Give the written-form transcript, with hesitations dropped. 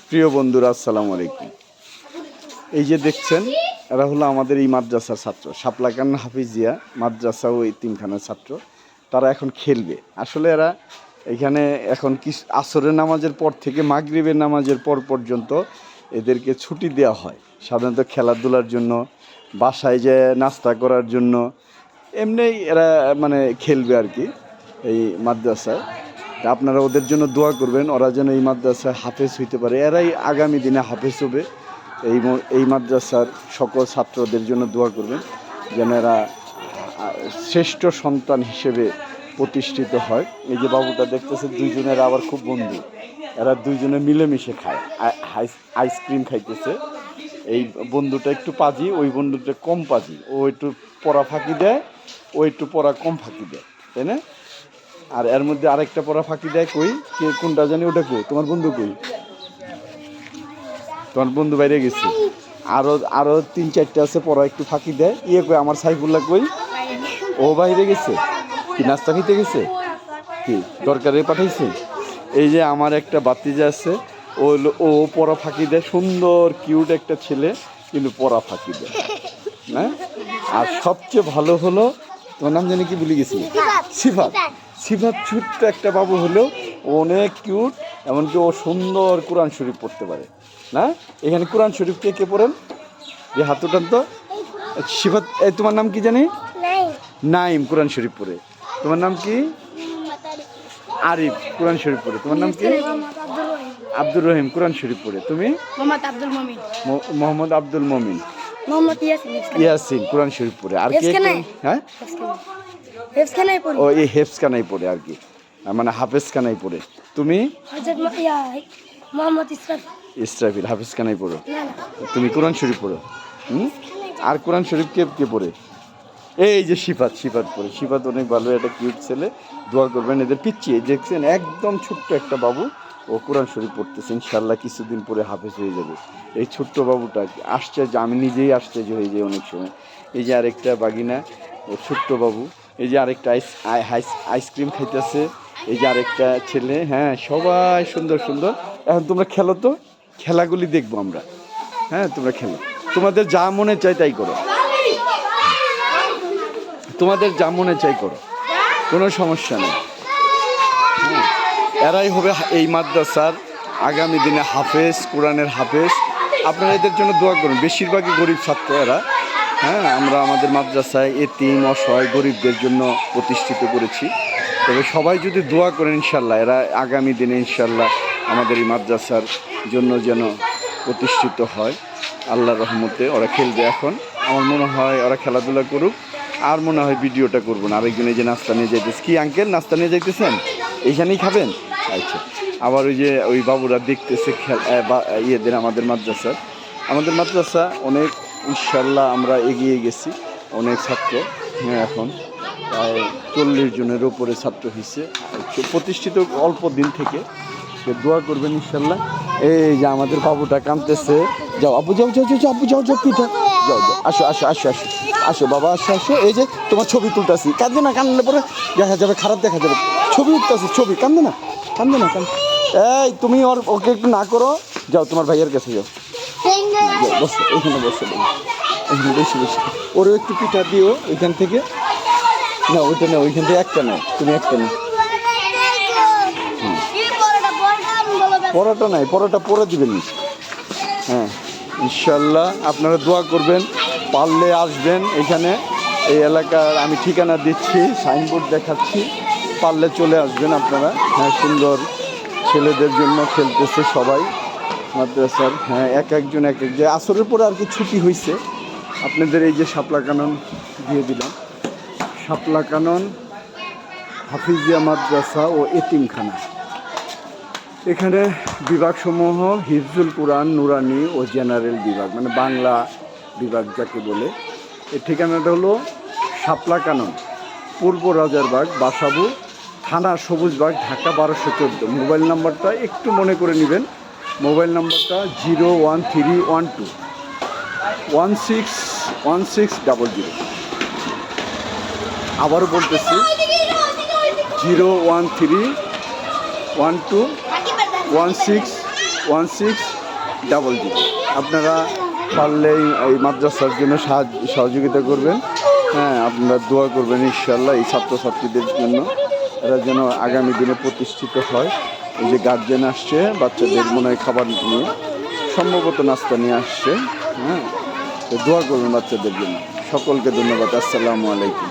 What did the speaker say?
প্রিয় বন্ধুরা, আসসালামু আলাইকুম। এই যে দেখছেন, এরা হলো আমাদের এই মাদ্রাসার ছাত্র, শাপলাকান হাফিজিয়া মাদ্রাসা ও এতিমখানার ছাত্র। তারা এখন খেলবে। আসলে এরা এখানে এখন আসরের নামাজের পর থেকে মাগরিবের নামাজের পর পর্যন্ত এদেরকে ছুটি দেওয়া হয়, সাধারণত খেলাধুলার জন্য, বাসায় যে নাস্তা করার জন্য, এমনি এরা মানে খেলবে আর কি এই মাদ্রাসায়। আপনারা ওদের জন্য দোয়া করবেন, ওরা যেন এই মাদ্রাসায় হাফেজ হইতে পারে। এরাই আগামী দিনে হাফেজ হবে। এই মাদ্রাসার সকল ছাত্রদের জন্য দোয়া করবেন যেন এরা শ্রেষ্ঠ সন্তান হিসেবে প্রতিষ্ঠিত হয়। এই যে বাবুটা দেখতেছে, দুইজনের আবার খুব বন্ধু, এরা দুইজনে মিলেমিশে খায়, আইসক্রিম খাইতেছে। এই বন্ধুটা একটু পাজি, ওই বন্ধুটা কম পাজি। ও একটু পড়া ফাঁকি দেয়, ও একটু পড়া কম ফাঁকি দেয়, তাই না? আর এর মধ্যে আরেকটা পড়া ফাঁকি দেয়, কই কে কোনটা জানি, ওটা কই তোমার বন্ধু, কই তোমার বন্ধু বাইরে গেছে। আরো 3-4টা আছে পড়া একটু ফাঁকি দেয়। কই আমার সাইফুল্লাহ, কই ও বাইরে গেছে, কি নাস্তা খেতে গেছে, কি দরকারে পাঠাইছে। এই যে আমার একটা বাতিজা আছে, ও পড়া ফাঁকি দেয়, সুন্দর কিউট একটা ছেলে, কিন্তু পড়া ফাঁকি দেয় না। আর সবচেয়ে ভালো হলো, তোমার নাম জানি কি ভুলে গেছি, সিফাত। সিফাত ছোট্ট একটা বাবু হলেও অনেক কিউট, এমনকি ও সুন্দর কোরআন শরীফ পড়তে পারে না। এখানে কোরআন শরীফ কে কে পড়েন, যে হাত উঠান তো। সিফাত, তোমার নাম কি জানি? নাইম কোরআন শরীফ পড়ে। তোমার নাম কি? আরিফ কোরআন শরীফ পড়ে। তোমার নাম কি? আব্দুর রহিম কোরআন শরীফ পড়ে। তুমি? মোহাম্মদ আব্দুল মমিন। ইয়াসিন কোরআন শরীফ পড়ে। আর কে? হ্যাঁ, ও এই হেফসখানায় পড়ে আর কি, মানে হাফেজখানায় পড়ে। তুমি? ইসরাফিল হাফেজখানায় পড়ো। তুমি কোরআন শরীফ পড়ো। আর কোরআন শরীফ কে কে পড়ে? এই যে সিফাত পড়ে। সিফাত অনেক ভালো একটা কিউট ছেলে, দোয়া করবেন। এদের পিচ্ছি দেখছেন, একদম ছোট্ট একটা বাবু, ও কোরআন শরীফ পড়তেছে। ইনশাল্লাহ কিছুদিন পরে হাফেজ হয়ে যাবে। এই ছোট্ট বাবুটা আশ্চর্য, আমি নিজেই আশ্চর্য হয়ে যাই অনেক সময়। এই যে আরেকটা বাগিনা, ও ছোট্ট বাবু। এই যে আরেকটা আইসক্রিম খাইতেছে। এই যে আরেকটা ছেলে। হ্যাঁ, সবাই সুন্দর সুন্দর। এখন তোমরা খেলো তো, খেলাগুলি দেখবো আমরা। হ্যাঁ, তোমরা খেলো, তোমাদের যা মনে চাই তাই করো, তোমাদের যা মনে চাই করো, কোনো সমস্যা নেই। এরাই হবে এই মাদ্রাসার আগামী দিনে হাফেজ, কোরআনের হাফেজ। আপনারা এদের জন্য দোয়া করুন। বেশিরভাগই গরিব ছাত্র এরা। হ্যাঁ, আমরা আমাদের মাদ্রাসায় এতিম, অসহায়, গরিবদের জন্য প্রতিষ্ঠিত করেছি। তবে সবাই যদি দোয়া করেন, ইনশাল্লাহ এরা আগামী দিনে ইনশাল্লাহ আমাদের এই মাদ্রাসার জন্য যেন প্রতিষ্ঠিত হয়। আল্লাহর রহমতে ওরা খেলবে এখন। আমার মনে হয় ওরা খেলাধুলা করুক, আর মনে হয় ভিডিওটা করবো না। আরেকজন এই যে নাস্তা নিয়ে যাইতেছে। কি আঙ্কেল, নাস্তা নিয়ে যাইতেছেন? এইখানেই খাবেন? আচ্ছা। আবার ওই বাবুরা দেখতেছে ইয়েদের আমাদের মাদ্রাসা অনেক ইনশাল্লাহ আমরা এগিয়ে গেছি। অনেক ছাত্র, হ্যাঁ, এখন প্রায় 40 জনের উপরে ছাত্র হয়েছে, প্রতিষ্ঠিত অল্প দিন থেকে। দোয়া করবেন ইনশাল্লাহ। এই যে আমাদের বাবুটা কাঁদতেছে। যাও আব্বু, যাও আব্বু, যাও পিঠা, যাও আসো বাবা, আসো। এই যে তোমার ছবি তুলতেছি, কাঁদবে না, কাঁদলে পরে দেখা যাবে, খারাপ দেখা যাবে। ছবি উঠতেছি, ছবি, কান্দে না। এই তুমি ওকে একটু না করো, যাও তোমার ভাইয়ের কাছে যাও, বসো এখানে, এখানে বেশি ওরও একটু পিঠা দিও ওইখান থেকে। না, ওইটা না, ওইখান থেকে একটা নাও, তুমি একটা নাও। পরোটা নাই, পরোটা পরে দিবেন। হ্যাঁ, ইনশাল্লাহ আপনারা দোয়া করবেন, পারলে আসবেন এখানে। এই এলাকার আমি ঠিকানা দিচ্ছি, সাইনবোর্ড দেখাচ্ছি, পারলে চলে আসবেন আপনারা। হ্যাঁ, সুন্দর ছেলেদের জন্য খেলতেছে সবাই মাদ্রাসার। হ্যাঁ, এক একজন যে আসরের পরে আর কি ছুটি হয়েছে। আপনাদের এই যে শাপলা কানন দিয়ে দিলাম, শাপলা কানন হাফিজিয়া মাদ্রাসা ও এতিমখানা। এখানে বিভাগসমূহ হিফজুল কোরআন, নুরানি ও জেনারেল বিভাগ, মানে বাংলা বিভাগ যাকে বলে। এর ঠিকানাটা হলো শাপলা কানন, পূর্ব রাজারবাগ, বাসাবু থানা, সবুজবাগ, ঢাকা 1214। মোবাইল নাম্বারটা একটু মনে করে নেবেন। মোবাইল নাম্বারটা 01312161600। আবারও বলতেছি, 12161600। আপনারা পারলেই এই মাদ্রাসার জন্য সহযোগিতা করবেন। হ্যাঁ, আপনারা দোয়া করবেন ইনশাআল্লাহ এই ছাত্রছাত্রীদের জন্য, এরা যেন আগামী দিনে প্রতিষ্ঠিত হয়। এই যে গার্জেন আসছে বাচ্চাদের মনে হয় খাবার নিয়ে, সম্ভবত নাস্তা নিয়ে আসছে। হ্যাঁ, তো দোয়া করবেন বাচ্চাদের জন্য। সকলকে ধন্যবাদ। আসসালামু আলাইকুম।